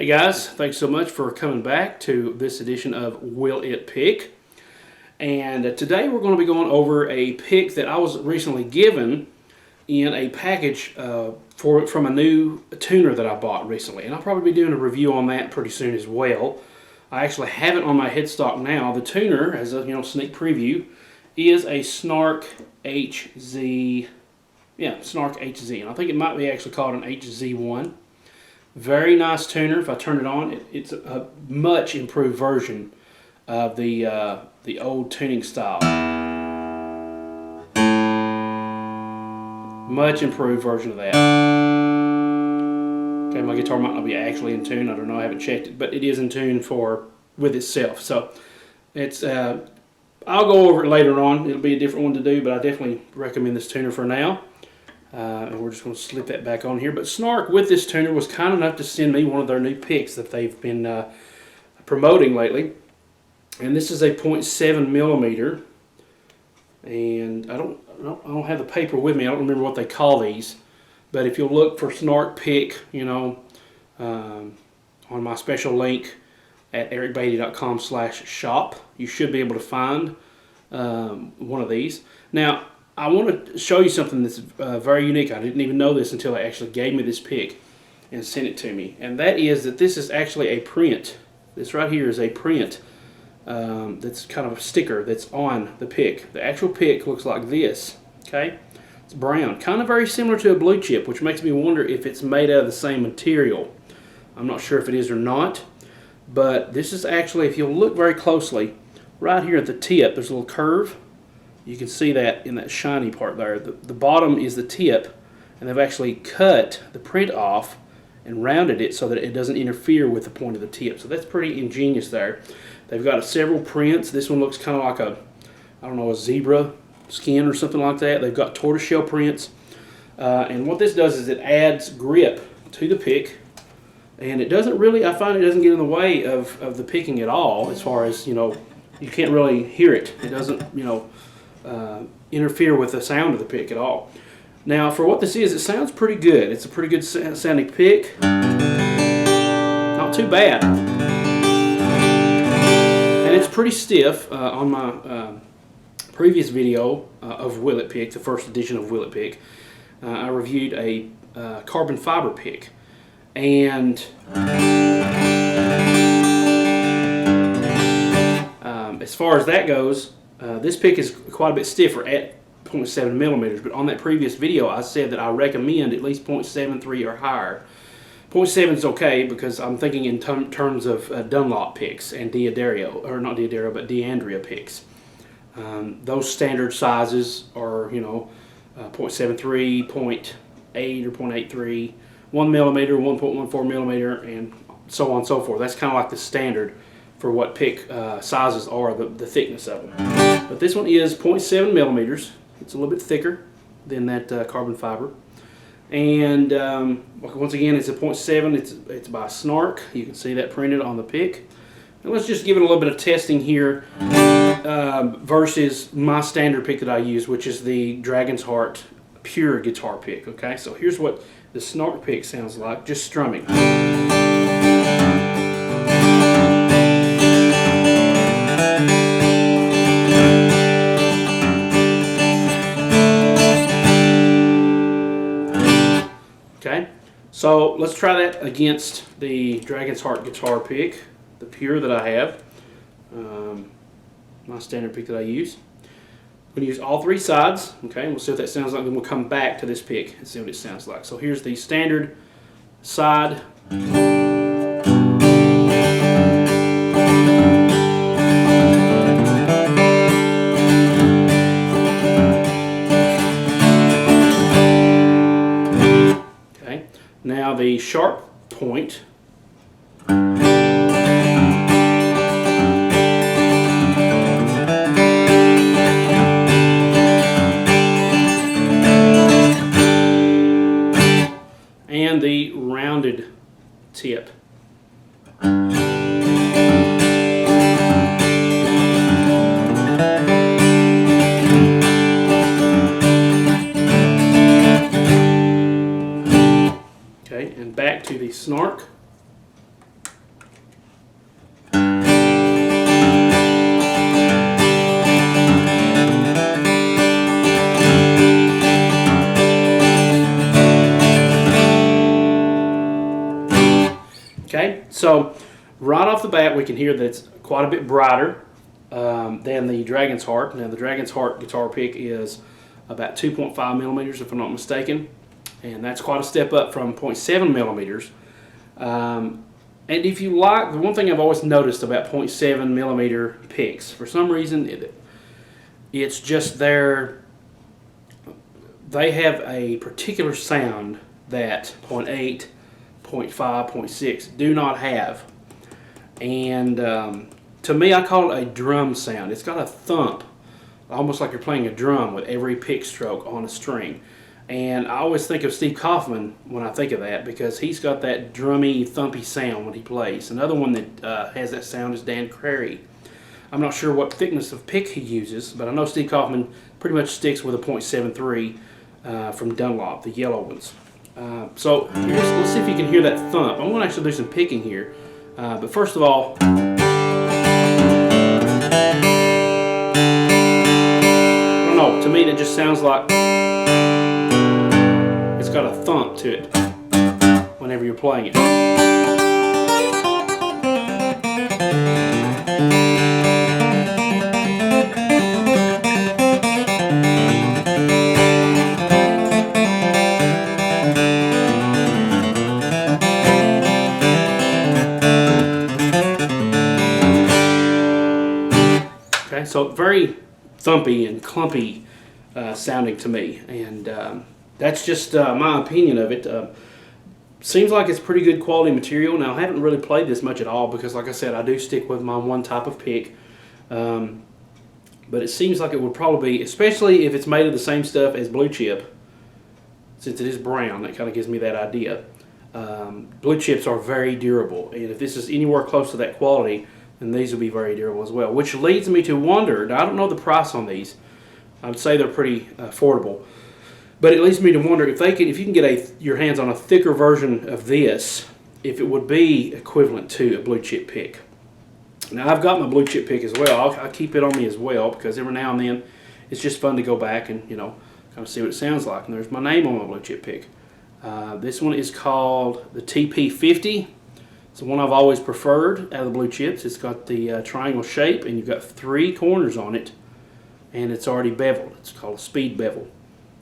Hey guys, thanks so much for coming back to this edition of Will It Pick. And today we're going to be going over a pick that I was recently given in a package from a new tuner that I bought recently. And I'll probably be doing a review on that pretty soon as well. I actually have it on my headstock now. The tuner, as a sneak preview, is a Snark HZ. Yeah, Snark HZ. And I think it might be actually called an HZ1. Very nice tuner. If I turn it on, it's a much improved version of the old tuning style. Much improved version of that. Okay, my guitar might not be actually in tune. I don't know. I haven't checked it, but it is in tune with itself. So it's. I'll go over it later on. It'll be a different one to do, but I definitely recommend this tuner for now. And we're just going to slip that back on here. But Snark, with this tuner, was kind enough to send me one of their new picks that they've been promoting lately. And this is a 0.7 millimeter. And I don't have the paper with me. I don't remember what they call these. But if you'll look for Snark pick, on my special link at ericbeatty.com/shop, you should be able to find one of these. Now, I want to show you something that's very unique. I didn't even know this until they actually gave me this pick and sent it to me. And that is that this is actually a print. This right here is a print that's kind of a sticker that's on the pick. The actual pick looks like this. Okay, it's brown. Kind of very similar to a blue chip, which makes me wonder if it's made out of the same material. I'm not sure if it is or not. But this is actually, if you'll look very closely, right here at the tip, there's a little curve. You can see that in that shiny part there. The bottom is the tip, and they've actually cut the print off and rounded it so that it doesn't interfere with the point of the tip. So that's pretty ingenious there. They've got several prints. This one looks kind of like a zebra skin or something like that. They've got tortoiseshell prints. And what this does is it adds grip to the pick. And it doesn't really, I find it doesn't get in the way of the picking at all, as far as, you can't really hear it. It doesn't, interfere with the sound of the pick at all. Now, for what this is, it sounds pretty good. It's a pretty good sounding pick. Not too bad. And it's pretty stiff. On my previous video of Will It Pick, the first edition of Will It Pick, I reviewed a carbon fiber pick. And as far as that goes, this pick is quite a bit stiffer at 0.7 millimeters, but on that previous video I said that I recommend at least 0.73 or higher. 0.7 is okay because I'm thinking in terms of Dunlop picks and D'Andrea picks. Those standard sizes are 0.73, 0.8 or 0.83, 1 millimeter, 1.14 millimeter, and so on and so forth. That's kind of like the standard for what pick sizes are, the thickness of them. But this one is 0.7 millimeters. It's a little bit thicker than that carbon fiber. And once again, it's a 0.7. It's by Snark. You can see that printed on the pick. And let's just give it a little bit of testing here versus my standard pick that I use, which is the Dragon's Heart Pure guitar pick. Okay, so here's what the Snark pick sounds like, just strumming. Okay, so let's try that against the Dragon's Heart guitar pick, the Pure that I have, my standard pick that I use. I'm going to use all three sides, okay, and we'll see what that sounds like, then we'll come back to this pick and see what it sounds like. So here's the standard side. Okay, now the sharp point. And the rounded tip. Okay, and back to the Snark. So right off the bat, we can hear that it's quite a bit brighter than the Dragon's Heart. Now the Dragon's Heart guitar pick is about 2.5 millimeters, if I'm not mistaken, and that's quite a step up from 0.7 millimeters. And if you like, the one thing I've always noticed about 0.7 millimeter picks, for some reason, it's just they have a particular sound that 0.8, 0.5, 0.6 do not have. And to me, I call it a drum sound. It's got a thump, almost like you're playing a drum with every pick stroke on a string. And I always think of Steve Kaufman when I think of that, because he's got that drummy, thumpy sound when he plays. Another one that has that sound is Dan Crary. I'm not sure what thickness of pick he uses, but I know Steve Kaufman pretty much sticks with a 0.73 from Dunlop, the yellow ones. So let's see if you can hear that thump. I'm going to actually do some picking here. But first of all, I don't know, to me that just sounds like it's got a thump to it whenever you're playing it. Okay, so very thumpy and clumpy sounding to me, and that's just my opinion of it. Seems like it's pretty good quality material. Now, I haven't really played this much at all because, like I said, I do stick with my one type of pick. But it seems like it would probably be, especially if it's made of the same stuff as blue chip, since it is brown, that kind of gives me that idea. Blue chips are very durable, and if this is anywhere close to that quality, then these will be very durable as well. Which leads me to wonder, now I don't know the price on these. I would say they're pretty affordable. But it leads me to wonder if you can get your hands on a thicker version of this, if it would be equivalent to a blue chip pick. Now I've got my blue chip pick as well. I keep it on me as well because every now and then it's just fun to go back and kind of see what it sounds like. And there's my name on my blue chip pick. This one is called the TP50. It's the one I've always preferred out of the blue chips. It's got the triangle shape, and you've got 3 corners on it, and it's already beveled. It's called a speed bevel.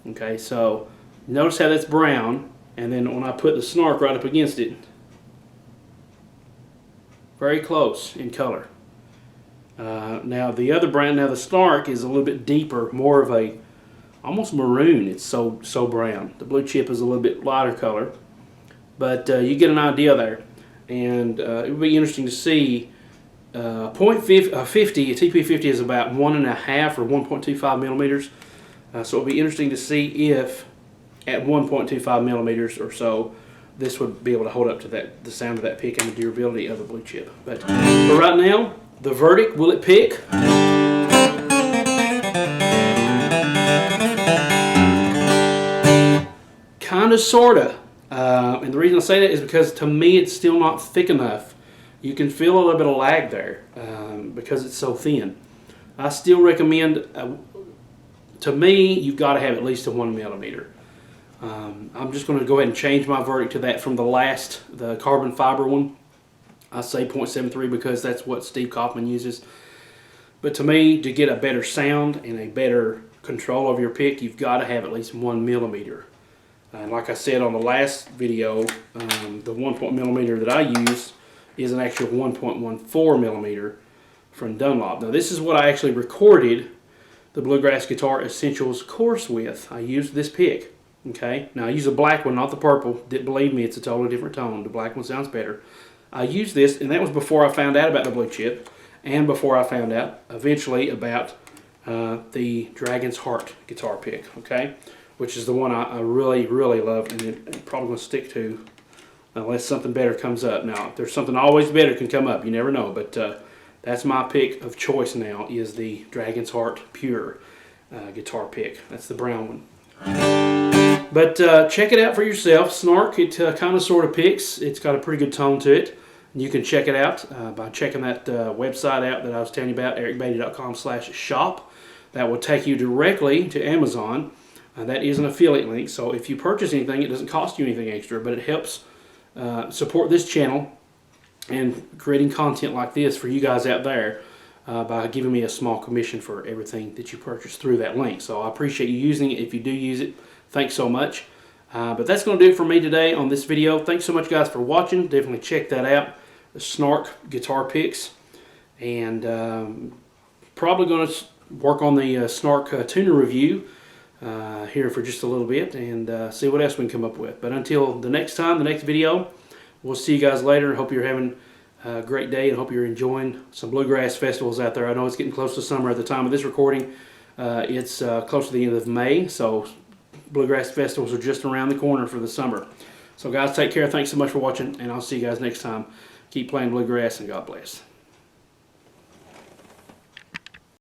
Okay, so notice how that's brown, and then when I put the Snark right up against it, very close in color. Now the other brand, the Snark is a little bit deeper, more of a almost maroon. It's so brown. The blue chip is a little bit lighter color, but you get an idea there, and it would be interesting to see. 50, a TP50 is about 1.5 or 1.25 millimeters. So it'll be interesting to see if at 1.25 millimeters or so this would be able to hold up to the sound of that pick and the durability of the blue chip. But for right now, the verdict, will it pick? Kinda, sorta. And the reason I say that is because to me it's still not thick enough. You can feel a little bit of lag there because it's so thin. I still recommend, to me, you've got to have at least a 1 millimeter. I'm just going to go ahead and change my verdict to that from the carbon fiber one. I say 0.73 because that's what Steve Kaufman uses. But to me, to get a better sound and a better control of your pick, you've got to have at least 1 millimeter. And like I said on the last video, the 1 millimeter that I use is an actual 1.14 millimeter from Dunlop. Now this is what I actually recorded the Bluegrass Guitar Essentials course with. I used this pick. Okay, now I use a black one, not the purple. Believe me, it's a totally different tone. The black one sounds better. I used this, and that was before I found out about the blue chip, and before I found out eventually about the Dragon's Heart guitar pick. Okay, which is the one I really, really love, and I'm probably going to stick to unless something better comes up. Now, if there's something always better can come up, you never know, but that's my pick of choice now, is the Dragon's Heart Pure guitar pick. That's the brown one. But check it out for yourself. Snark, it kind of sort of picks. It's got a pretty good tone to it. You can check it out by checking that website out that I was telling you about, ericbeatty.com/shop. That will take you directly to Amazon. That is an affiliate link, so if you purchase anything, it doesn't cost you anything extra, but it helps support this channel and creating content like this for you guys out there by giving me a small commission for everything that you purchase through that link. So I appreciate you using it. If you do use it, thanks so much. But that's going to do it for me today on this video. Thanks so much, guys, for watching. Definitely check that out, the Snark Guitar Picks. And probably going to work on the Snark tuner review here for just a little bit and see what else we can come up with. But until the next time, the next video, we'll see you guys later. Hope you're having a great day and hope you're enjoying some bluegrass festivals out there. I know it's getting close to summer at the time of this recording. It's close to the end of May, so bluegrass festivals are just around the corner for the summer. So guys, take care. Thanks so much for watching, and I'll see you guys next time. Keep playing bluegrass, and God bless.